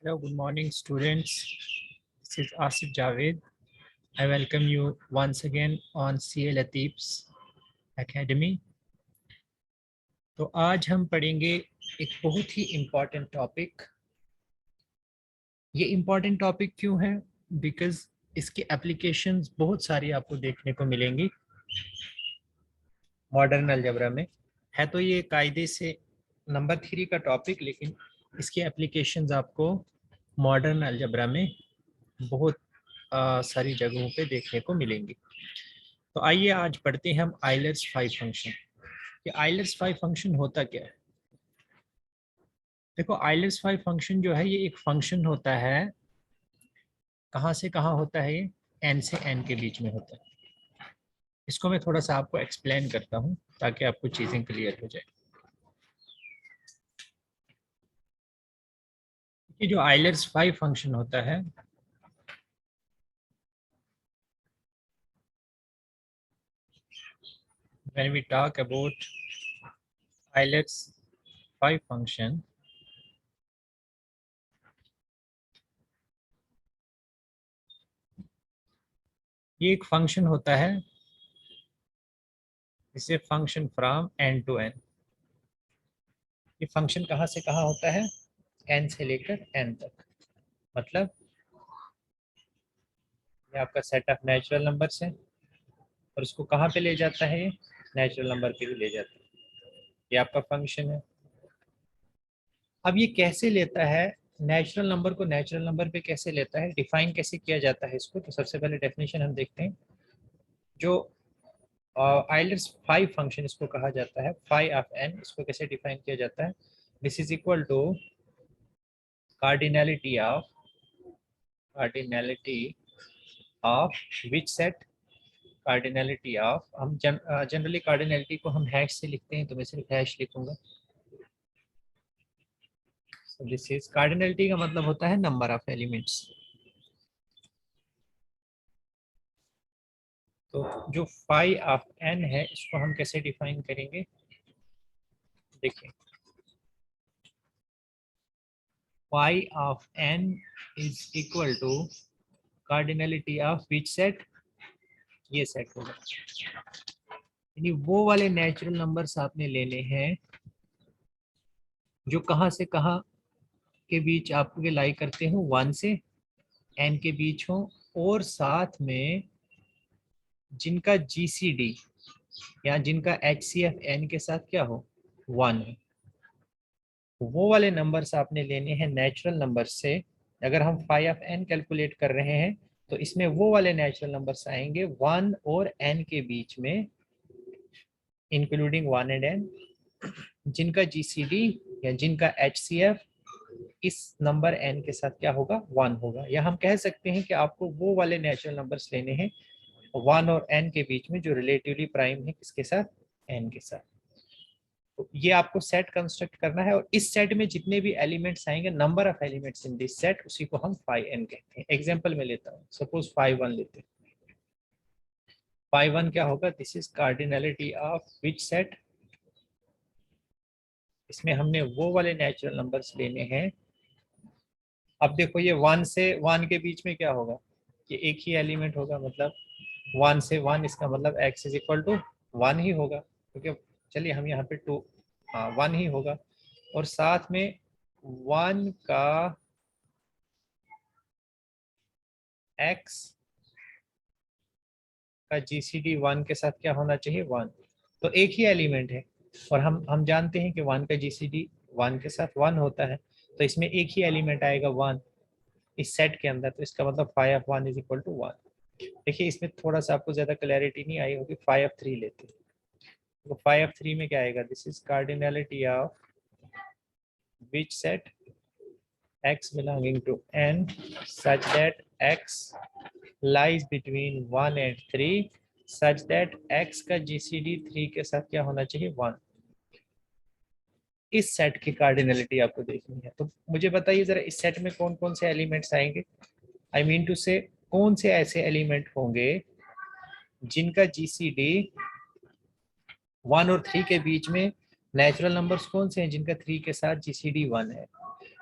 Hello, good morning, students. This is Asif Javed. I welcome you once again on CA Latif's Academy. तो आज हम पढ़ेंगे एक बहुत ही इम्पॉर्टेंट टॉपिक। ये इम्पॉर्टेंट टॉपिक क्यों है? बिकॉज इसकी एप्लीकेशंस बहुत सारी आपको देखने को मिलेंगी मॉडर्न अलजेब्रा में। है तो ये कायदे से नंबर 3 का टॉपिक, लेकिन इसकी एप्लीकेशंस आपको मॉडर्न अलजेब्रा में बहुत सारी जगहों पे देखने को मिलेंगी। तो आइए आज पढ़ते हैं हम आइलर्स 5 फंक्शन। ये आइलर्स 5 फंक्शन होता क्या है? देखो, आइलर्स 5 फंक्शन जो है ये एक फंक्शन होता है। कहाँ से कहाँ होता है? ये एन से एन के बीच में होता है। इसको मैं थोड़ा सा आपको एक्सप्लेन करता हूँ ताकि आपको चीज़ें क्लियर हो जाए। ये जो आइलर्स 5 फंक्शन होता है, when we talk about Euler's 5 function, ये एक फंक्शन होता है इसे function from N to n. ये फंक्शन कहाँ से कहाँ होता है? एन से लेकर एन तक। मतलब ये आपका सेट ऑफ नेचुरल नंबर्स है और इसको कहाँ पे ले जाता है? ये नेचुरल नंबर पे भी ले जाता है। ये आपका फंक्शन है। अब ये कैसे लेता है नेचुरल नंबर को? नेचुरल नंबर पे कैसे लेता है? डिफाइन कैसे किया जाता है इसको? तो सबसे पहले डेफिनेशन हम देखते हैं। जो आइलर्स 5 फंक्शन इसको कहा जाता है, फाई ऑफ एन, इसको कैसे डिफाइन किया जाता है? This is equal to cardinality of which set? Cardinality of, हम जनरली कार्डिनलिटी को हम हैश से लिखते हैं, तो मैं सिर्फ हैश लिखूंगा। so दिस इज कार्डिनलिटी का मतलब होता है नंबर ऑफ एलिमेंट्स। तो जो फाई ऑफ एन है इसको हम कैसे डिफाइन करेंगे? देखिए, phi of N is equal to cardinality of which set? ये सेट होगा। यानी वो वाले नेचुरल नंबर्स आपने लेने हैं जो कहाँ से कहाँ के बीच आपके लाई करते हो, 1 से n के बीच हो, और साथ में जिनका GCD या जिनका HCF n के साथ क्या हो, 1 है। वो वाले नंबर्स आपने लेने हैं नेचुरल नंबर से। अगर हम फाई ऑफ n कैलकुलेट कर रहे हैं तो इसमें वो वाले नेचुरल नंबर्स आएंगे 1 और n के बीच में, इंक्लूडिंग 1 एंड n, जिनका GCD या जिनका HCF इस नंबर n के साथ क्या होगा, 1 होगा। या हम कह सकते हैं कि आपको वो वाले नेचुरल नंबर्स लेने हैं 1 और n के बीच में जो रिलेटिवली प्राइम है किसके साथ, n के साथ। तो ये आपको सेट कंस्ट्रक्ट करना है, और इस सेट में जितने भी एलिमेंट्स आएंगे, number of elements in this set, उसी को हम फाई n कहते हैं। एग्जांपल में लेता हूँ, सपोज फाई 1 लेते हैं। फाई 1 क्या होगा? This is cardinality of which set? इसमें हमने वो वाले नेचुरल नंबर्स लेने हैं। अब देखो, ये 1 से 1 के बीच में क्या होगा, ये एक ही एलिमेंट होगा, मतलब 1 से 1, इसका मतलब x इज इक्वल टू 1 ही होगा, क्योंकि चलिए हम यहाँ पे 2, हाँ 1 ही होगा। और साथ में 1 का x का GCD 1 के साथ क्या होना चाहिए, 1। तो एक ही एलिमेंट है, और हम जानते हैं कि 1 का GCD 1 के साथ 1 होता है, तो इसमें एक ही एलिमेंट आएगा 1 इस सेट के अंदर। तो इसका मतलब phi of 1 is equal to 1। देखिए, इसमें थोड़ा सा आपको ज्यादा क्लैरिटी नहीं आई होगी। फाई ऑफ 3 लेते हैं, तो फाई ऑफ 3 में क्या आएगा? This is cardinality of which set? x belonging to n such that x lies between 1 and 3 such that x का GCD 3 के साथ क्या होना चाहिए, 1। इस सेट की कार्डिनलिटी आपको देखनी है। तो मुझे बताइए जरा, इस सेट में कौन कौन से एलिमेंट्स आएंगे? आई मीन टू से, कौन से ऐसे एलिमेंट होंगे जिनका GCD 1 और 3 के बीच में, नेचुरल नंबर्स कौन से हैं जिनका 3 के साथ GCD 1 है?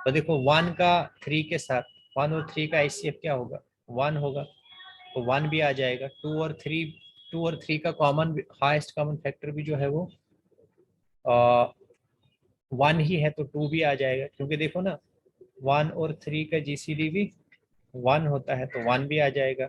तो देखो 1 का 3 के साथ, 1 और 3 का HCF क्या होगा, 1 होगा, तो 1 भी आ जाएगा। 2 और 3 का कॉमन हाईएस्ट कॉमन फैक्टर भी जो है वो 1 ही है, तो 2 भी आ जाएगा, क्योंकि देखो ना 1 और 3 का GCD भी 1 होता है, तो 1 भी आ जाएगा।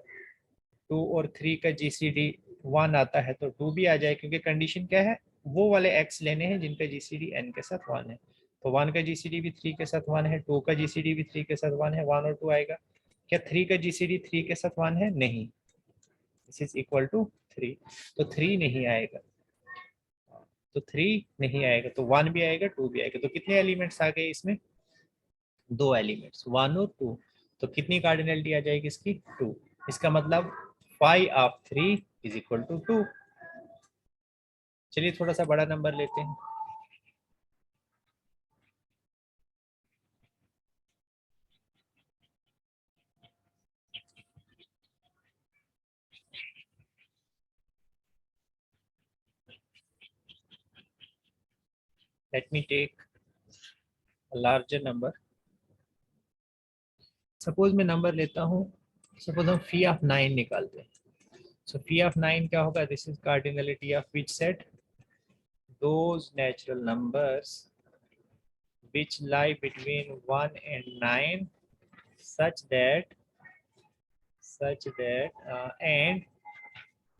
2 और 3 का GCD 1 आता है, तो 2 भी आ जाएगा, क्योंकि कंडीशन क्या है, वो वाले x लेने हैं जिनका GCD n के साथ 1 है। तो 1 का GCD भी 3 के साथ 1 है, 2 का GCD भी 3 के साथ 1 है, 1 और 2 आएगा। क्या 3 का GCD 3 के साथ 1 है? नहीं, दिस इज इक्वल टू 3, तो 3 नहीं आएगा, तो 3 नहीं आएगा, तो 1 भी आएगा, 2 भी आएगा। तो कितने एलिमेंट्स आ गए इसमें? 2 एलिमेंट्स, 1 और 2। तो कितनी कार्डिनलिटी आ जाएगी इसकी? 2। इसका मतलब phi of 3 is equal to 2। चलिए थोड़ा सा बड़ा नंबर लेते हैं। Let me take larger number. Suppose मैं नंबर लेता हूँ, सपोज हम फी ऑफ 9 निकालते हैं। सो फी ऑफ 9 क्या होगा? This is cardinality of which set? Those natural numbers which lie between 1 and 9 such that and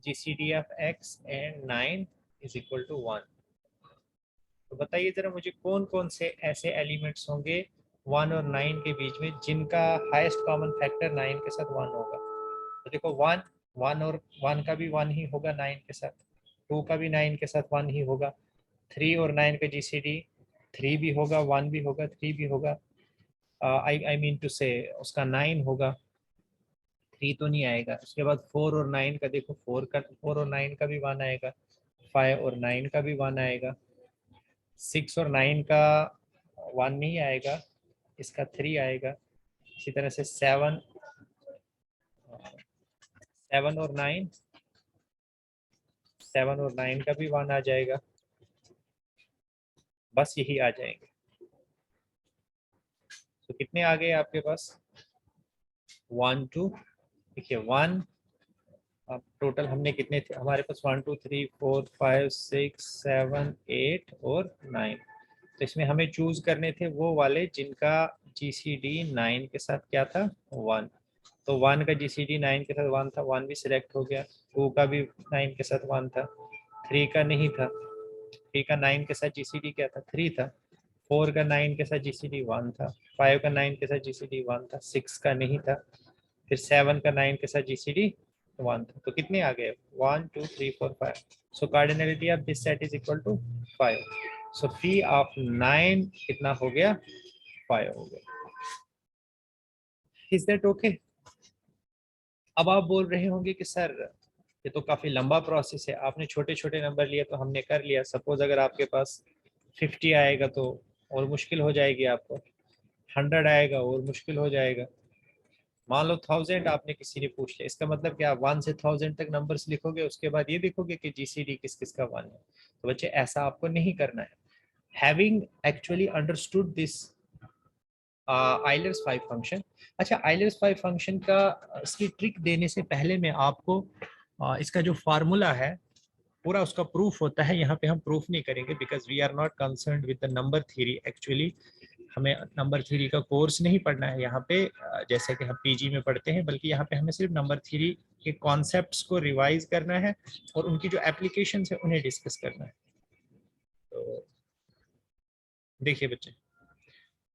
GCD of x and 9 is equal to 1। तो बताइए जरा मुझे कौन कौन से ऐसे एलिमेंट्स होंगे 1 और 9 के बीच में जिनका हाईएस्ट कॉमन फैक्टर 9 के साथ 1 होगा। तो देखो 1 और 1 का भी 1 ही होगा 9 के साथ, 2 का भी 9 के साथ 1 ही होगा, 3 और 9 का GCD 3 भी होगा, 1 भी होगा, 3 भी होगा। आई मीन टू से उसका 9 होगा, 3 तो नहीं आएगा। उसके बाद 4 और 9 का देखो, 4 और 9 का भी 1 आएगा, 5 और 9 का भी 1 आएगा, 6 और 9 का 1 नहीं आएगा, इसका 3 आएगा। इसी तरह से 7 और 9 का भी 1 आ जाएगा। बस यही आ जाएंगे। तो कितने आ गए आपके पास? 1 2, देखिए 1, अब टोटल हमने कितने थे हमारे पास? 1 2 3 4 5 6 7 8 और 9। तो इसमें हमें चूज करने थे वो वाले जिनका GCD 9 के साथ क्या था? 1। तो 1 का GCD 9 के साथ 1 था, 1 भी सिलेक्ट हो गया। 2 का भी 9 के साथ 1 था, 3 का नहीं था, 3 का 9 के साथ GCD क्या था? 3 था। 4 का 9 के साथ GCD 1 था, 5 का 9 के साथ GCD 1 था, 6 का नहीं था, फिर 7 का 9 के साथ GCD 1 था। तो कितने आ गए? 1 2 3 4 5। So cardinality of this set is equal to 5। So phi of 9 कितना हो गया? 5 हो गया। Is that okay? अब आप बोल रहे होंगे कि सर ये तो काफी लंबा प्रोसेस है, आपने छोटे छोटे नंबर लिए तो हमने कर लिया। सपोज अगर आपके पास 50 आएगा तो और मुश्किल हो जाएगी आपको, 100 आएगा और मुश्किल हो जाएगा। मान लो 1000 आपने किसी ने पूछ लिया, इसका मतलब क्या? 1 से 1000 तक नंबर्स लिखोगे, उसके बाद ये देखोगे कि GCD किस किस का 1 है। तो बच्चे ऐसा आपको नहीं करना है। Having actually understood this Euler's 5 function. अच्छा, आइलर्स 5 फंक्शन का इसकी ट्रिक देने से पहले मैं आपको इसका जो फार्मूला है पूरा उसका प्रूफ होता है, यहाँ पे हम प्रूफ नहीं करेंगे because we are not concerned with the number theory. Actually हमें नंबर थ्योरी का कोर्स नहीं पढ़ना है यहाँ पे, जैसे कि हम PG में पढ़ते हैं, बल्कि यहाँ पे हमें सिर्फ नंबर थ्योरी के कॉन्सेप्ट्स को रिवाइज करना है और उनकी जो एप्लीकेशंस है उन्हें डिस्कस करना है। तो देखिए बच्चे,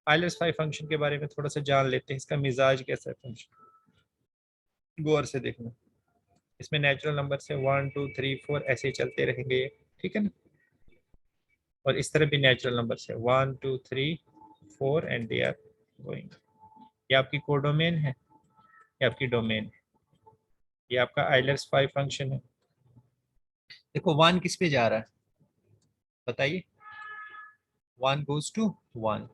आइलर्स 5 फंक्शन के बारे में थोड़ा सा जान लेते हैं, इसका मिजाज कैसा है फंक्शन, गौर से देखना। इसमें नेचुरल नंबर से 1 2 3 4 ऐसे ही चलते रहेंगे, ठीक है ना? और इस तरह भी नेचुरल नंबर से 1 2 3 4 एंड दे आर गोइंग। ये आपकी कोडोमेन है, ये आपकी डोमेन है, ये आपका आइलर्स 5 फंक्शन है। देखो 1 किस पे जा रहा है बताइए? 1 गोज टू 1।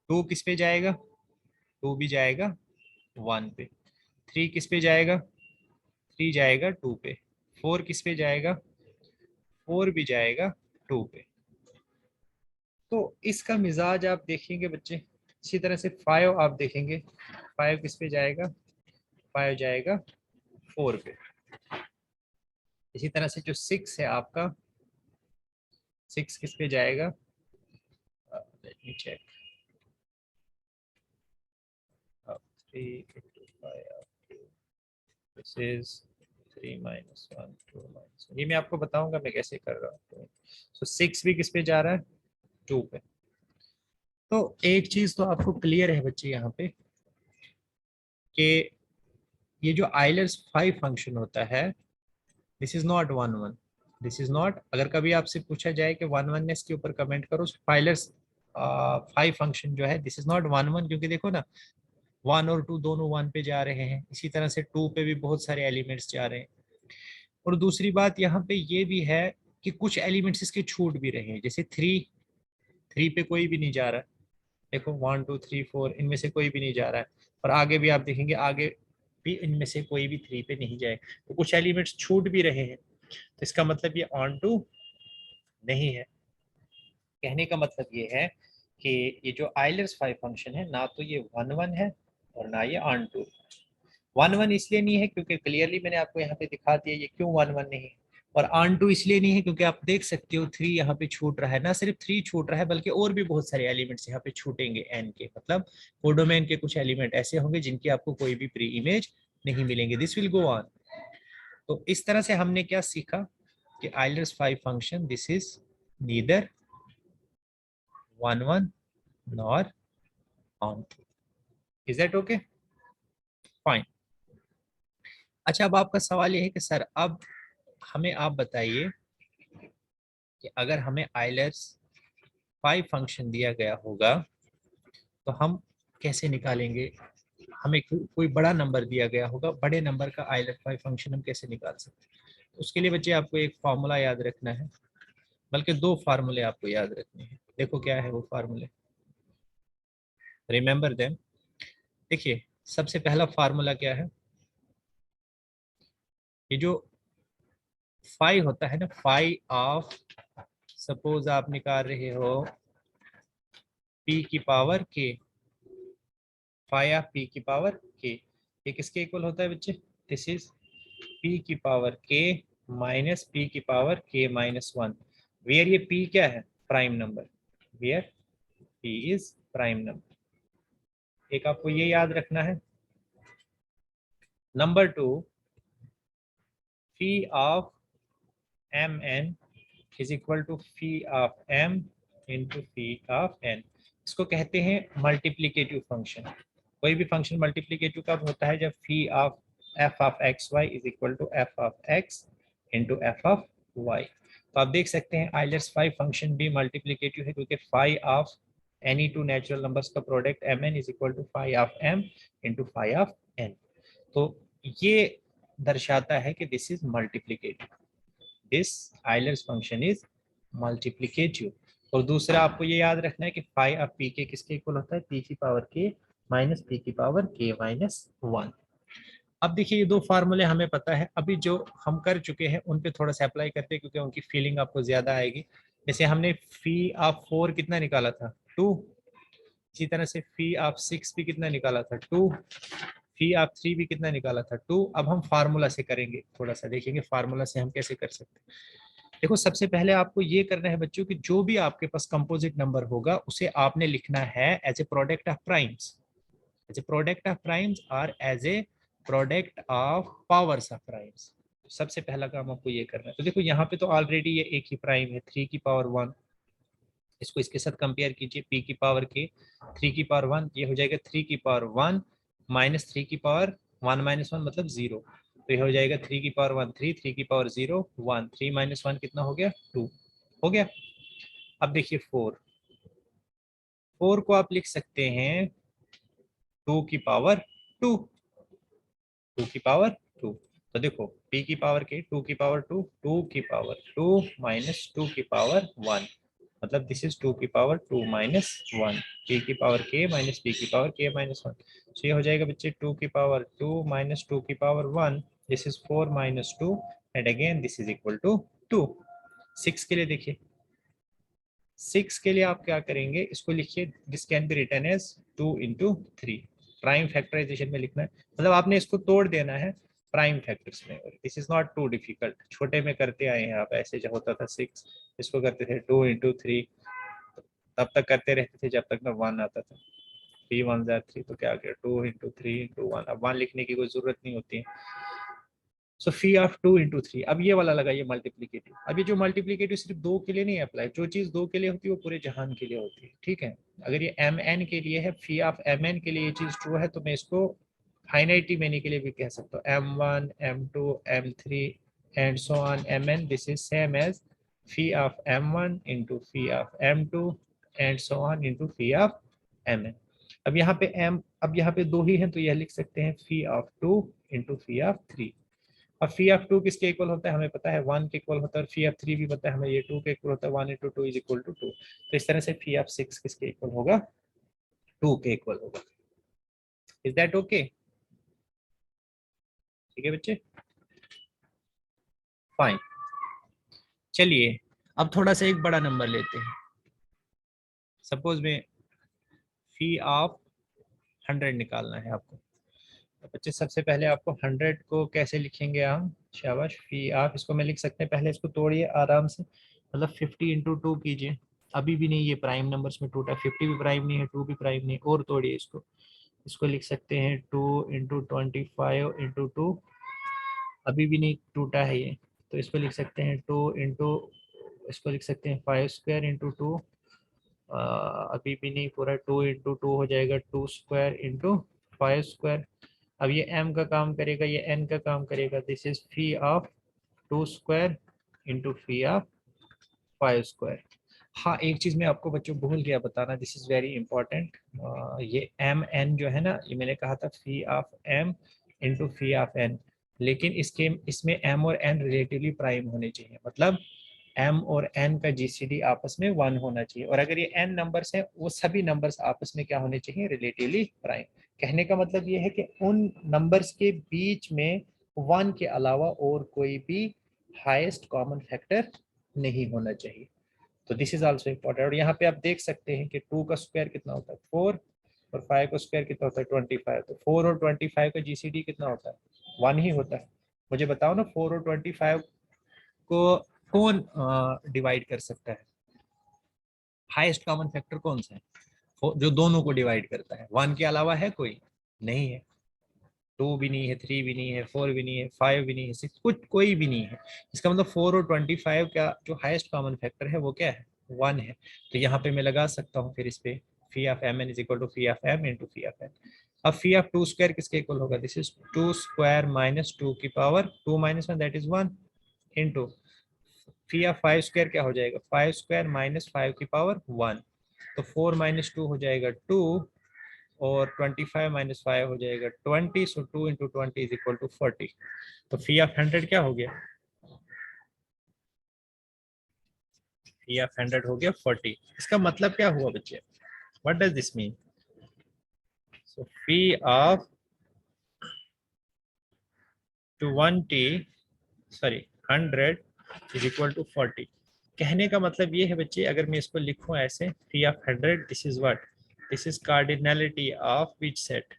2 किस पे जाएगा? 2 भी जाएगा 1 पे। 3 किस पे जाएगा? 3 जाएगा 2 पे। 4 किस पे जाएगा? 4 भी जाएगा 2 पे। तो इसका मिजाज आप देखेंगे बच्चे, इसी तरह से 5 आप देखेंगे, 5 किस पे जाएगा, 5 जाएगा 4 पे। इसी तरह से जो 6 है आपका, 6 किस पे जाएगा, let me check, 3 into 5 this is 3 minus 1 2 minus 1। ये मैं आपको बताऊंगा मैं कैसे कर रहा हूँ। तो 6 भी किस पे जा रहा है, 2 पे। तो एक चीज तो आपको क्लियर है बच्चे यहाँ पे कि ये जो आइलर्स 5 फंक्शन होता है, this is not 1 1, this is not. अगर कभी आपसे पूछा जाए कि 1 1 के ऊपर कमेंट करो, आइलर्स 5 फंक्शन जो है, दिस इज नॉट 1 1, क्योंकि देखो ना 1 और 2 दोनों 1 पे जा रहे हैं, इसी तरह से 2 पे भी बहुत सारे एलिमेंट्स जा रहे हैं। और दूसरी बात यहाँ पे ये भी है कि कुछ एलिमेंट्स इसके छूट भी रहे हैं, जैसे 3 पे कोई भी नहीं जा रहा है, देखो 1 2 3 4 इनमें से कोई भी नहीं जा रहा है। और आगे भी आप देखेंगे, आगे भी इनमें से कोई भी 3 पे नहीं जाए, तो कुछ एलिमेंट्स छूट भी रहे हैं। तो इसका मतलब ये ऑन टू नहीं है। कहने का मतलब ये है कि ये जो आइलर्स 5 फंक्शन है, ना तो ये 1 1 है और ना ये ऑन टू। 1 1 इसलिए नहीं है क्योंकि क्लियरली मैंने आपको यहाँ पे दिखा दिया ये क्यों 1 1 नहीं है। और ऑन टू इसलिए नहीं है क्योंकि आप देख सकते हो 3 यहाँ पे छूट रहा है, ना सिर्फ 3 छूट रहा है बल्कि और भी बहुत सारे एलिमेंट्स यहाँ पे छूटेंगे एन के, मतलब कोडोमेन के कुछ एलिमेंट ऐसे होंगे जिनकी आपको कोई भी प्री इमेज नहीं मिलेंगे। This will go on. तो इस तरह से हमने क्या सीखा कि Euler's 5 function this is neither 1 1 nor onto. Is that okay, fine. अच्छा, अब आपका सवाल ये है कि सर अब हमें आप बताइए कि अगर हमें आइलर्स 5 फंक्शन दिया गया होगा तो हम कैसे निकालेंगे। हमें कोई बड़ा नंबर दिया गया होगा, बड़े नंबर का आइलर 5 फंक्शन हम कैसे निकाल सकते हैं। तो उसके लिए बच्चे आपको एक फार्मूला याद रखना है, बल्कि 2 फार्मूले आपको याद रखने हैं। देखो क्या है वो फार्मूले, रिमेंबर देम। देखिए सबसे पहला फार्मूला क्या है, ये जो 5 होता है ना, 5 ऑफ, सपोज आप निकाल रहे हो p की पावर k, 5 ऑफ p की पावर k, ये किसके इक्वल होता है बच्चे, दिस इज p की पावर k माइनस p की पावर k माइनस 1, वेयर ये p क्या है, prime number, where p is prime number. एक आपको ये याद रखना है। Number 2, phi of mn is equal to phi of m into phi of n। इसको कहते हैं मल्टीप्लीकेटिव फंक्शन। कोई भी फंक्शन मल्टीप्लीकेटिव कब होता है, जब phi of f of x y is equal to f of x into f of y। तो आप देख सकते हैं आइलर्स 5 फंक्शन भी मल्टीप्लीकेटिव है, क्योंकि phi of any two natural numbers का product mn is equal to phi of m into phi of n। तो ये दर्शाता है कि this is multiplicative, this Euler's function is multiplicative. और दूसरा आपको ये याद रखना है कि फाइव ऑफ पी के किसके इक्वल होता है, पी की पावर के माइनस पी की पावर के माइनस 1। अब देखिए ये 2 फार्मूले हमें पता है, अभी जो हम कर चुके हैं उन पे थोड़ा सा अप्लाई करते हैं क्योंकि उनकी फीलिंग आपको ज्यादा आएगी। जैसे हमने फी ऑफ 4 कितना निकाला था, 2। इसी तरह से फी ऑफ 6 भी कितना निकाला था, 2। फी ऑफ 3 भी कितना निकाला था, 2। अब हम फार्मूला से करेंगे, थोड़ा सा देखेंगे फार्मूला से हम कैसे कर सकते हैं। देखो सबसे पहले आपको ये करना है बच्चों कि जो भी आपके पास कंपोजिट नंबर होगा उसे आपने लिखना है as a product of primes, as a product of primes और as a product of powers of primes. सबसे पहला काम आपको ये करना है। तो देखो यहाँ पे तो ऑलरेडी ये एक ही प्राइम है, 3 की पावर 1, इसको इसके साथ कंपेयर कीजिए, p की पावर के 3 की पावर 1, ये हो जाएगा 3 की पावर 1 माइनस 3 की पावर 1 माइनस 1 मतलब 0। तो ये हो जाएगा 3 की पावर 1 3, 3 की पावर 0 1, 3 माइनस 1 कितना हो गया, 2 हो गया। अब देखिए 4 को आप लिख सकते हैं 2 की पावर 2, 2 की पावर 2। तो देखो p की पावर के 2 की पावर 2, 2 की पावर 2 माइनस 2 की पावर 1, मतलब दिस इज 2 की पावर 2 माइनस 1, p की पावर k माइनस p की पावर k माइनस 1। तो ये हो जाएगा बच्चे 2 की पावर 2 माइनस 2 की power 1, this is 4 minus 2 and again this is equal to 2। 6 के लिए देखिए 6 के लिए आप क्या करेंगे, इसको लिखिए, this can be written as 2 into 3। Prime factorization में लिखना है, मतलब आपने इसको तोड़ देना है प्राइम फैक्टर्स में। This is not too difficult, छोटे में करते आए हैं आप, ऐसे जब होता था 6, इसको करते थे 2 इंटू 3, तब तक करते रहते थे जब तक ना 1 आता था। 3 1 जार 3, तो क्या गया 2 इंटू 3 इंटू 1। अब 1 लिखने की कोई जरूरत नहीं होती है। सो फी ऑफ 2 इंटू 3। अब ये वाला लगाइए मल्टीप्लीकेटिव। अब ये जो मल्टीप्लीकेटिव सिर्फ 2 के लिए नहीं अप्लाई, जो चीज 2 के लिए होती है वो पूरे जहान के लिए होती है, ठीक है। अगर ये एम एन के लिए है, फी ऑफ एम एन के लिए ये चीज ट्रू है, तो मैं इसको फाइनाइटी मैनी के लिए भी कह सकता हूँ, M1 M2 M3 and so on Mn। This is same as phi of M1 into phi of M2 and so on into phi of Mn। अब यहाँ पे m, अब यहाँ पे 2 ही है, तो यह लिख सकते हैं फी ऑफ 2 इंटू फी ऑफ 3। अब फी ऑफ 2 किसके इक्वल होता है, हमें पता है 1 के इक्वल होता है, और फी ऑफ 3 भी पता है हमें, ये 2 के इक्वल होता है, 1 इंटू 2 इज इक्वल टू 2। तो इस तरह से फी ऑफ 6 किसके इक्वल होगा, 2 के इक्वल होगा। Is that okay? ठीक है बच्चे, फाइन। चलिए अब थोड़ा सा एक बड़ा नंबर लेते हैं। सपोज में फी ऑफ 100 निकालना है आपको। तो बच्चे सबसे पहले आपको 100 को कैसे लिखेंगे हम, शाबाश, फी ऑफ, इसको मैं लिख सकते हैं, पहले इसको तोड़िए आराम से, मतलब 50 इंटू 2 कीजिए। अभी भी नहीं, ये प्राइम नंबर्स में टूटा, 50 भी प्राइम नहीं है, 2 भी प्राइम नहीं, और तोड़िए इसको। इसको लिख सकते हैं 2 इंटू 25 इंटू 2, अभी भी नहीं टूटा है ये, तो इसको लिख सकते हैं 2 इंटू, इसको लिख सकते हैं 5 स्क्वायर इंटू 2, अभी भी नहीं पूरा, 2 इंटू 2 हो जाएगा 2 स्क्वायर इंटू 5 स्क्वायर। अब ये m का काम करेगा, ये n का काम करेगा, this is phi of 2 square into phi of 5 square. हाँ, एक चीज मैं आपको बच्चों भूल गया बताना, दिस इज वेरी इंपॉर्टेंट। ये एम एन जो है ना, ये मैंने कहा था phi of M into phi of N, लेकिन इसके इसमें एम और एन रिलेटिवली प्राइम होने चाहिए, मतलब एम और एन का जीसीडी आपस में 1 होना चाहिए, और अगर ये एन नंबर्स हैं, वो सभी नंबर्स आपस में क्या होने चाहिए, रिलेटिवली प्राइम। कहने का मतलब ये है कि उन नंबर्स के बीच में 1 के अलावा और कोई भी हाईएस्ट कॉमन फैक्टर नहीं होना चाहिए। तो दिस इज आल्सो इम्पोर्टेंट। और यहाँ पे आप देख सकते हैं कि 2 का स्क्वायर कितना होता है 4, और 5 का स्क्वायर कितना होता है 25। तो 4 और 25 का जीसीडी कितना होता है, 1 ही होता है। मुझे बताओ ना, 4 और 25 को कौन डिवाइड कर सकता है, हाईएस्ट कॉमन फैक्टर कौन सा है जो दोनों को डिवाइड करता है, 1 के अलावा है कोई, नहीं है। 2 भी नहीं है, 3 भी नहीं है, 4 भी नहीं है, 5 भी नहीं है, 6, कुछ कोई भी नहीं है। इसका मतलब 4 और 25 का जो हाईएस्ट कॉमन फैक्टर है वो क्या है, 1 है। तो यहाँ पे मैं लगा सकता हूँ फिर इस पे, phi of M N is equal to phi of M into phi of N. अब फी ऑफ 2 स्क्वायर किसके इक्वल होगा, दिस इज 2 स्क्वायर माइनस 2 की power 2 minus 1 that is 1 into phi of 5 square क्या हो जाएगा, 5 स्क्वायर माइनस 5 की power 1, तो 4 माइनस 2 हो जाएगा 2, और 25 माइनस 5 हो जाएगा 20, सो 2 इंटू 20 इज इक्वल टू 40। तो फी ऑफ 100 क्या हो गया, फी ऑफ 100 हो गया 40। इसका मतलब क्या हुआ बच्चे, what does this mean, so phi of 20, sorry 100 is equal to 40। कहने का मतलब ये है बच्चे, अगर मैं इसको लिखूं ऐसे, phi of 100, this is what, this is cardinality of which set,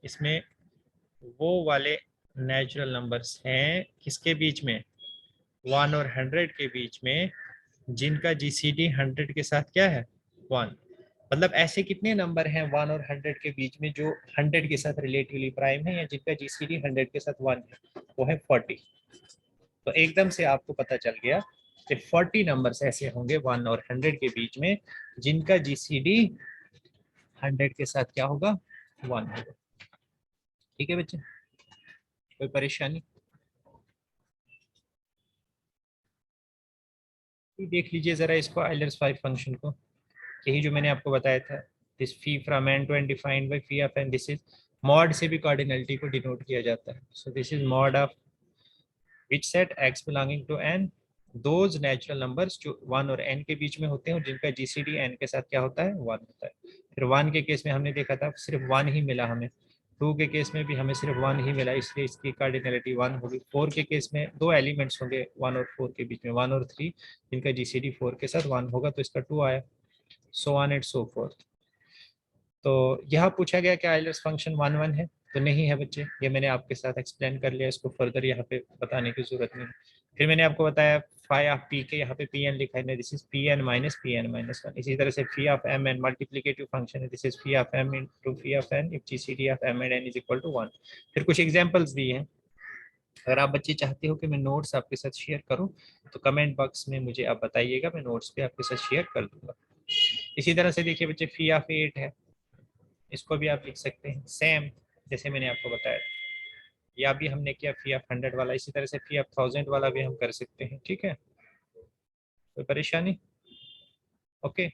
इसमें वो वाले नेचुरल नंबर्स हैं किसके बीच में, 1 और 100 के बीच में, जिनका जीसीडी 100 के साथ क्या है, 1। मतलब ऐसे कितने नंबर हैं 1 और 100 के बीच में जो 100 के साथ रिलेटिवली प्राइम है, या जिनका जीसीडी 100 के साथ 1 है, वो है 40। तो एकदम से आपको पता चल गया कि 40 नंबर्स ऐसे होंगे 1 और 100 के बीच में जिनका जीसीडी 100 के साथ क्या होगा, 1 होगा। ठीक है बच्चे, कोई परेशानी, देख लीजिए जरा इसको, आइलर्स 5 फंक्शन को, यही जो मैंने आपको बताया था, this phi from N to N defined by phi of N, this is mod से भी कार्डिनलिटी को डिनोट किया जाता है। So this is mod of which set x belonging to N, those natural numbers जो 1 और n के बीच में होते हैं और जिनका जीसीडी n के साथ क्या होता है, 1 होता है। फिर 1 के केस में हमने देखा था सिर्फ 1 ही मिला हमें, 2 के केस में भी हमें सिर्फ 1 ही मिला, इसलिए इसकी कार्डिनलिटी 1 होगी। 4 के केस में 2 एलिमेंट्स होंगे 1 और 4 के बीच में, 1 और 3, जिनका जीसीडी 4 के साथ 1 होगा, तो इसका 2 आया, so on and so fourth. तो यह पूछा गया कि आइलर्स फंक्शन 1 1 है, तो नहीं है बच्चे, ये मैंने आपके साथ एक्सप्लेन कर लिया, इसको फर्दर यहाँ पे बताने की जरूरत नहीं। फिर मैंने आपको बताया फाई ऑफ पी के, यहाँ पे पी एन लिखा है, this is P N minus one. इसी तरह से phi of M N multiplicative function है, this is phi of M into phi of N if GCD of M and N is equal to 1। फिर कुछ examples दिए हैं। अगर आप बच्चे चाहते हो कि मैं नोट्स आपके साथ शेयर करूं, तो कमेंट बॉक्स में मुझे आप बताइएगा, मैं नोट्स भी आपके साथ शेयर कर दूंगा। इसी तरह से देखिए बच्चे, फी ऑफ 8 है, इसको भी आप लिख सकते हैं सेम जैसे मैंने आपको बताया, या भी हमने किया फी ऑफ 100 वाला, इसी तरह से फी ऑफ 1000 वाला भी हम कर सकते हैं। ठीक है, कोई परेशानी? Okay,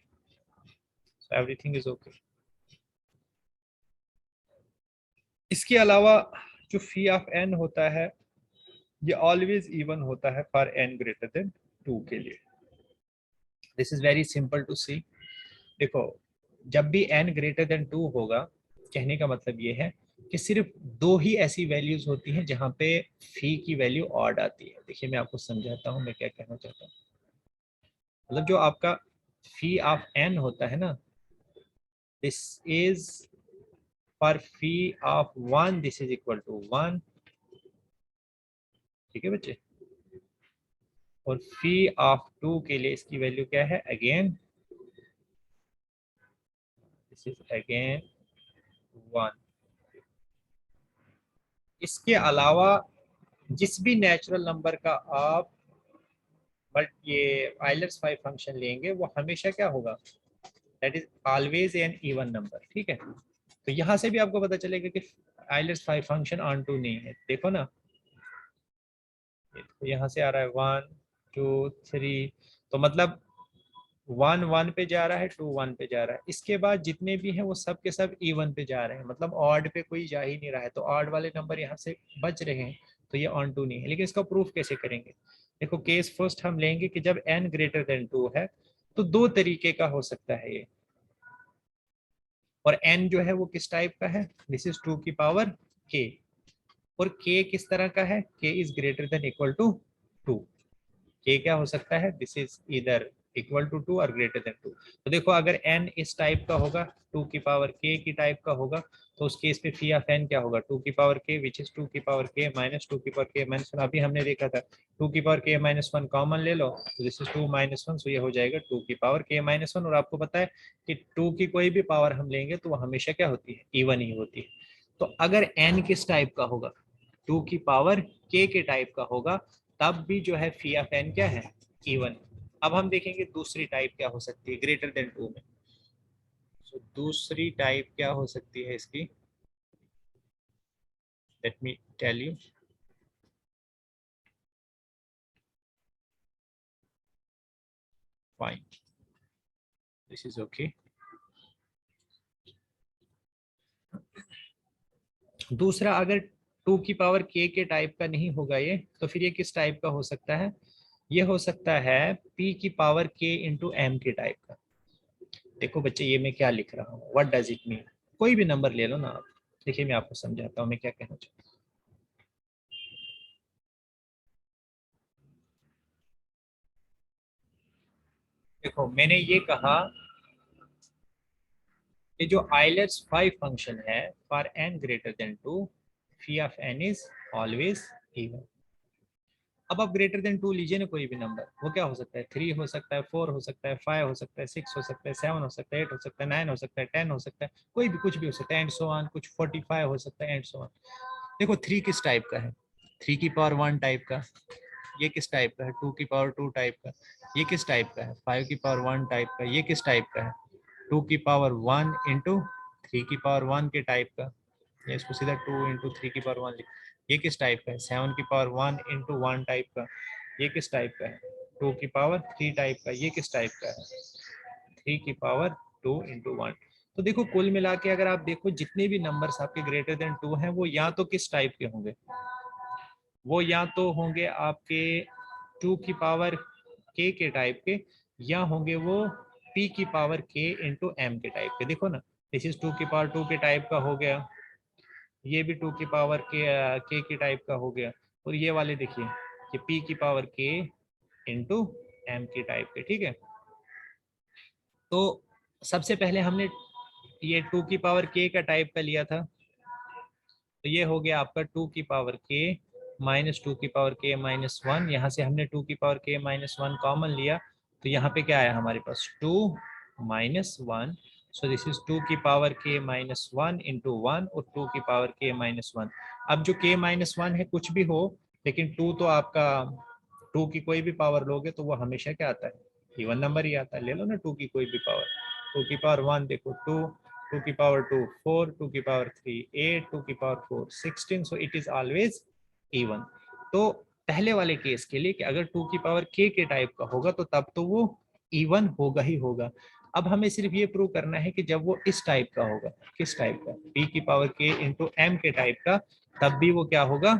so everything is okay. इसके अलावा जो फी ऑफ एन होता है, ये ऑलवेज इवन होता है फॉर एन ग्रेटर देन 2 के लिए। This is very simple to see. देखो, जब भी n ग्रेटर देन 2 होगा, कहने का मतलब ये है कि सिर्फ 2 ही ऐसी वैल्यूज होती हैं जहां पे फी की वैल्यू ऑड आती है। देखिए मैं आपको समझाता हूं मैं क्या कहना चाहता हूँ। मतलब जो आपका फी ऑफ n होता है ना, this is for phi of 1 this is equal to 1। ठीक है बच्चे, और फी ऑफ 2 के लिए इसकी वैल्यू क्या है, अगेन दिस इज अगेन 1। इसके अलावा जिस भी नेचुरल नंबर का आप बट ये आइलर्स 5 फंक्शन लेंगे, वो हमेशा क्या होगा, that is always an even number. ठीक है, तो यहां से भी आपको पता चलेगा कि आइलर्स 5 फंक्शन ऑन टू नहीं है। देखो ना, तो यहाँ से आ रहा है 1 2 3, तो मतलब 1 1 पे जा रहा है, 2 1 पे जा रहा है, इसके बाद जितने भी हैं वो सब के सब इवन पे जा रहे हैं, मतलब ऑड पे कोई जा ही नहीं रहा है, तो ऑड वाले नंबर यहाँ से बच रहे हैं, तो ये ऑन टू नहीं है। लेकिन इसका प्रूफ कैसे करेंगे? देखो, केस फर्स्ट हम लेंगे कि जब n ग्रेटर देन 2 है, तो 2 तरीके का हो सकता है ये, और n जो है वो किस टाइप का है, दिस इज 2 की पावर k, और k किस तरह का है, k is greater than equal to 2। k क्या हो सकता है, दिस इज इधर इक्वल टू 2 और ग्रेटर देन 2। तो देखो, अगर n इस टाइप का होगा, 2 की पावर k की टाइप का होगा, तो उस केस पे फी ऑफ n क्या होगा, 2 की पावर k विच इज 2 की पावर k माइनस 2 की पावर k माइनस 1। अभी हमने देखा था 2 की पावर k माइनस 1 कॉमन ले लो, तो दिस इज 2 माइनस 1, सो ये हो जाएगा 2 की पावर k माइनस 1। और आपको पता है कि 2 की कोई भी पावर हम लेंगे तो वो हमेशा क्या होती है, इवन ही होती है। तो अगर n किस टाइप का होगा, 2 की पावर k के टाइप का होगा, तब भी जो है फी ऑफ n क्या है, इवन। अब हम देखेंगे दूसरी टाइप क्या हो सकती है ग्रेटर देन 2 में। तो दूसरी टाइप क्या हो सकती है इसकी, let me tell you. Fine, this is okay. दूसरा, अगर 2 की पावर k के टाइप का नहीं होगा ये, तो फिर ये किस टाइप का हो सकता है, ये हो सकता है p की पावर k इंटू एम के टाइप का। देखो बच्चे, ये मैं क्या लिख रहा हूँ, व्हाट डज इट मीन, कोई भी नंबर ले लो ना आप। देखिए मैं आपको समझाता हूँ मैं क्या कहना चाहता हूँ। देखो, मैंने ये कहा कि जो आइलर्स 5 फंक्शन है for n greater than 2, phi of n is always even. अब आप ग्रेटर देन 2 लीजिए ना, कोई भी नंबर, वो क्या हो सकता है, 3 हो सकता है, 4 हो सकता है, 5 हो सकता है, 6 हो सकता है, 7 हो सकता है, 8 हो सकता है, 9 हो सकता है, 10 हो सकता है, कोई भी कुछ भी हो सकता है, एंड सो ऑन, कुछ 45 हो सकता है, एंड सो ऑन। देखो, 3 किस टाइप का है, 3 की पावर 1 टाइप का। ये किस टाइप का है, 2 की पावर 2 टाइप का। ये किस टाइप का है, 5 की पावर 1 टाइप का। ये किस टाइप का है, 2 की पावर 1 इंटू 3 की पावर 1 के टाइप का। या इसको सीधा 2 इंटू 3 की पावर 1 लिख। ये किस टाइप का है, 7 की पावर 1 इंटू 1 टाइप का। ये किस टाइप का है, 2 की पावर 3 टाइप का। ये किस टाइप का है, 3 की पावर 2 इंटू 1। तो देखो, कुल मिला के अगर आप देखो, जितने भी नंबर्स आपके ग्रेटर देन 2 हैं, वो या तो किस टाइप के होंगे, वो या तो होंगे आपके 2 की पावर k के टाइप के, या होंगे वो p की पावर k इंटू एम के टाइप के। देखो ना, दिस इज 2 की पावर 2 के टाइप का हो गया, ये भी 2 की पावर के की टाइप का हो गया, और ये वाले देखिए ये p की पावर k इंटू एम की टाइप के, ठीक है। तो सबसे पहले हमने ये 2 की पावर k का टाइप का लिया था, तो ये हो गया आपका 2 की पावर k माइनस 2 की पावर k माइनस 1। यहाँ से हमने 2 की पावर k माइनस 1 कॉमन लिया, तो यहाँ पे क्या आया हमारे पास 2 माइनस 1। सो दिस इज 2 की पावर k माइनस 1 इंटू 1 और 2 की पावर k माइनस 1। अब जो k माइनस 1 है कुछ भी हो, लेकिन 2 तो आपका 2 की कोई भी पावर लोगे तो वो हमेशा क्या आता है, इवन नंबर ही आता है। ले लो ना 2 की कोई भी पावर, 2 की पावर 1 देखो 2, 2 की पावर 2 4, 2 की पावर 3 8, 2 की power 4 16। So it is always even. तो पहले वाले केस के लिए कि अगर 2 की पावर के टाइप का होगा तो तब तो वो इवन होगा ही होगा। अब हमें सिर्फ ये प्रूव करना है कि जब वो इस टाइप का होगा, किस टाइप का, p की पावर k इंटू एम के टाइप का, तब भी वो क्या होगा,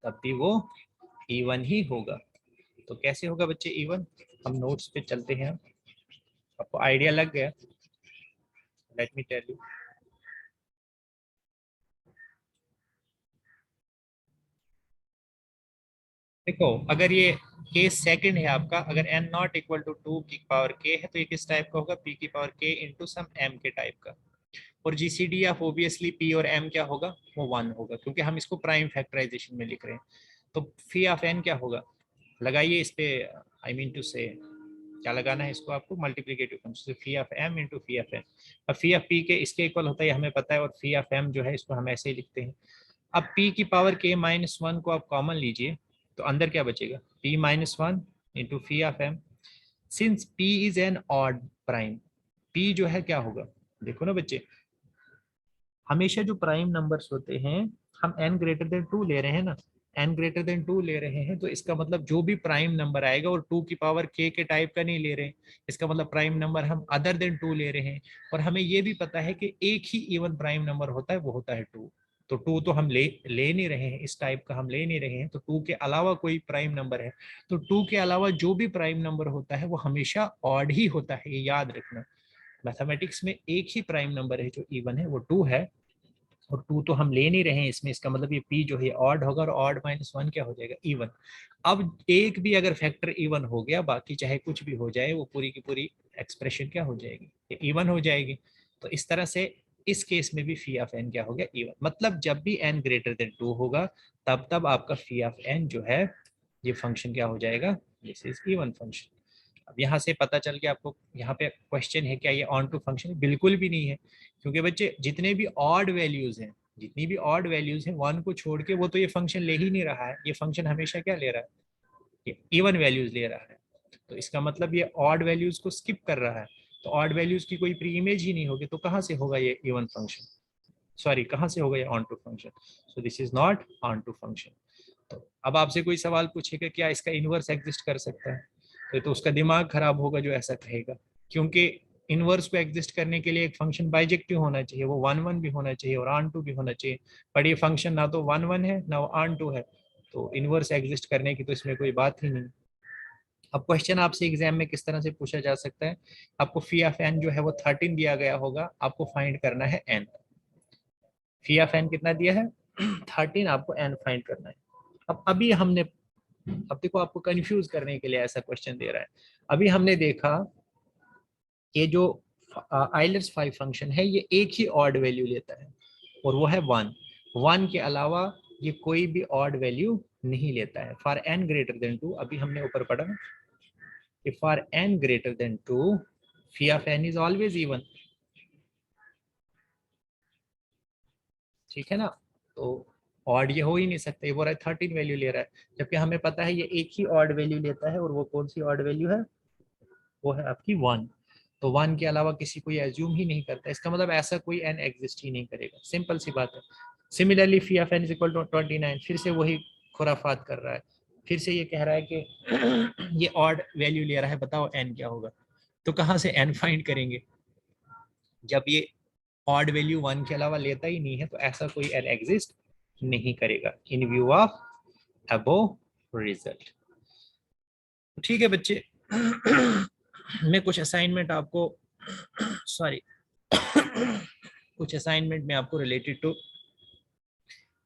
तब भी वो इवन ही होगा। तो कैसे होगा बच्चे इवन, हम नोट्स पे चलते हैं। आपको आइडिया लग गया, लेट मी टेल यू। देखो अगर ये केस सेकंड है आपका, अगर n नॉट इक्वल टू 2 की पावर k है तो ये किस टाइप का होगा, p की power k into sum m के टाइप का। और जीसीडी ऑफ ओबियसली p और m क्या होगा, वो 1 होगा, क्योंकि हम इसको प्राइम फैक्टराइजेशन में लिख रहे हैं। तो फी ऑफ n क्या होगा, लगाइए इस पे, आई मीन टू से क्या लगाना है इसको आपको, multiplicative function fee of m into phi of n। अब फी ऑफ p के इसके इक्वल होता है हमें पता है, और फी ऑफ m जो है इसको हम ऐसे ही लिखते हैं। अब p की पावर k माइनस 1 को आप कॉमन लीजिए, तो अंदर क्या बचेगा, p minus 1 into phi of m। Since p is an odd prime, p जो है क्या होगा, देखो ना बच्चे, हमेशा जो प्राइम नंबर्स होते हैं, हम n ग्रेटर देन 2 ले रहे हैं ना, n ग्रेटर देन 2 ले रहे हैं, तो इसका मतलब जो भी प्राइम नंबर आएगा और 2 की पावर k के टाइप का नहीं ले रहे हैं, इसका मतलब प्राइम नंबर हम अदर देन 2 ले रहे हैं। और हमें ये भी पता है कि एक ही इवन प्राइम नंबर होता है, वो होता है 2। तो 2 तो हम ले नहीं रहे हैं, इस टाइप का हम ले नहीं रहे हैं, तो 2 के अलावा कोई प्राइम नंबर है, तो 2 के अलावा जो भी प्राइम नंबर होता है वो हमेशा ऑड ही होता है, ये याद रखना। मैथमेटिक्स में एक ही प्राइम नंबर है जो इवन है, वो 2 है, और 2 तो हम ले नहीं रहे हैं इसमें, इसका मतलब ये p जो है ऑड होगा, और ऑड माइनस 1 क्या हो जाएगा, इवन। अब एक भी अगर फैक्टर इवन हो गया, बाकी चाहे कुछ भी हो जाए, वो पूरी की पूरी एक्सप्रेशन क्या हो जाएगी, ये इवन हो जाएगी। तो इस तरह से इस केस में भी फी ऑफ n क्या हो गया, इवन। मतलब जब भी n ग्रेटर देन 2 होगा, तब तब आपका फी ऑफ n जो है, ये फंक्शन क्या हो जाएगा, दिस इज इवन फंक्शन। अब यहाँ से पता चल गया आपको, यहाँ पे क्वेश्चन है क्या ये ऑन टू फंक्शन, बिल्कुल भी नहीं है, क्योंकि बच्चे जितने भी ऑड वैल्यूज हैं, जितनी भी ऑड वैल्यूज हैं, 1 को छोड़ के वो तो ये फंक्शन ले ही नहीं रहा है, ये फंक्शन हमेशा क्या ले रहा है, ये इवन वैल्यूज ले रहा है। तो इसका मतलब ये ऑड वैल्यूज को स्किप कर रहा है, तो ऑड वैल्यूज की कोई प्री इमेज ही नहीं होगी, तो कहाँ से होगा ये इवन फंक्शन, सॉरी कहाँ से होगा ये onto function. So this is not onto function. तो अब आपसे कोई सवाल पूछेगा क्या इसका इनवर्स एग्जिस्ट कर सकता है, तो उसका दिमाग खराब होगा जो ऐसा कहेगा, क्योंकि इनवर्स को एग्जिस्ट करने के लिए एक फंक्शन बाइजेक्टिव होना चाहिए, वो 1 1 भी होना चाहिए और ऑन टू भी होना चाहिए। पर ये फंक्शन ना तो 1 1 है ना ऑन टू है, तो इनवर्स एग्जिस्ट करने की तो इसमें कोई बात ही नहीं। अब क्वेश्चन आपसे एग्जाम में किस तरह से पूछा जा सकता है, आपको फी ऑफ एन जो है वो 13 दिया गया होगा, आपको फाइंड करना है एन। फी ऑफ एन कितना दिया है 13, आपको एन फाइंड करना है। अब अभी हमने, अब देखो आपको कंफ्यूज करने के लिए ऐसा क्वेश्चन दे रहा है। अभी हमने देखा ये जो आइलर्स 5 फंक्शन है, ये एक ही ऑड वैल्यू लेता है, और वो है 1। 1 के अलावा ये कोई भी ऑड वैल्यू नहीं लेता है। फॉर एन ग्रेटर देन 2, अभी हमने ऊपर पढ़ा कि for N greater than 2 phi of N is always even, ठीक है ना। तो ऑड ये हो ही नहीं सकता, ये बोल रहा है 13 वैल्यू ले रहा है, जबकि हमें पता है ये एक ही ऑड वैल्यू लेता है, और वो कौन सी ऑड वैल्यू है, वो है आपकी 1। तो 1 के अलावा किसी को ये एज्यूम ही नहीं करता, इसका मतलब ऐसा कोई एन एग्जिस्ट ही नहीं करेगा, सिंपल सी बात है। Similarly phi of N is equal to 29, फिर से वही खुराफात कर रहा है, फिर से ये कह रहा है कि ये ऑड वैल्यू ले रहा है, बताओ एन क्या होगा। तो कहाँ से एन फाइंड करेंगे, जब ये ऑड वैल्यू 1 के अलावा लेता ही नहीं है, तो ऐसा कोई एन एग्जिस्ट नहीं करेगा इन व्यू ऑफ अबोव रिजल्ट। ठीक है बच्चे, मैं कुछ असाइनमेंट आपको, सॉरी कुछ असाइनमेंट में आपको रिलेटेड टू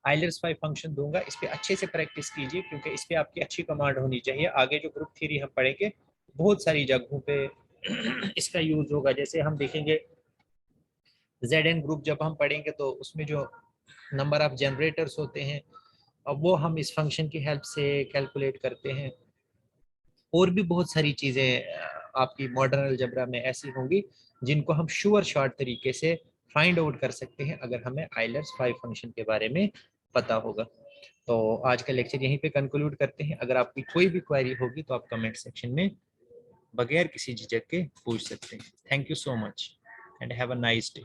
आइलर्स 5 फंक्शन दूंगा, इस पे अच्छे से प्रैक्टिस कीजिए क्योंकि इस पे आपकी अच्छी कमांड होनी चाहिए। आगे जो ग्रुप थ्योरी हम पढ़ेंगे बहुत सारी जगहों पे इसका यूज होगा। जैसे हम देखेंगे ZN ग्रुप जब हम पढ़ेंगे तो उसमें जो नंबर ऑफ जनरेटर्स होते हैं अब वो हम इस फंक्शन की हेल्प से कैलकुलेट करते हैं। और भी बहुत सारी चीज़ें आपकी मॉडर्न अलजेब्रा में ऐसी होंगी जिनको हम श्योर शॉर्ट तरीके से फाइंड आउट कर सकते हैं अगर हमें आइलर्स 5 फंक्शन के बारे में पता होगा। तो आज का लेक्चर यहीं पे कंक्लूड करते हैं। अगर आपकी कोई भी क्वेरी होगी तो आप कमेंट सेक्शन में बगैर किसी झिझक के पूछ सकते हैं। Thank you so much and have a nice day.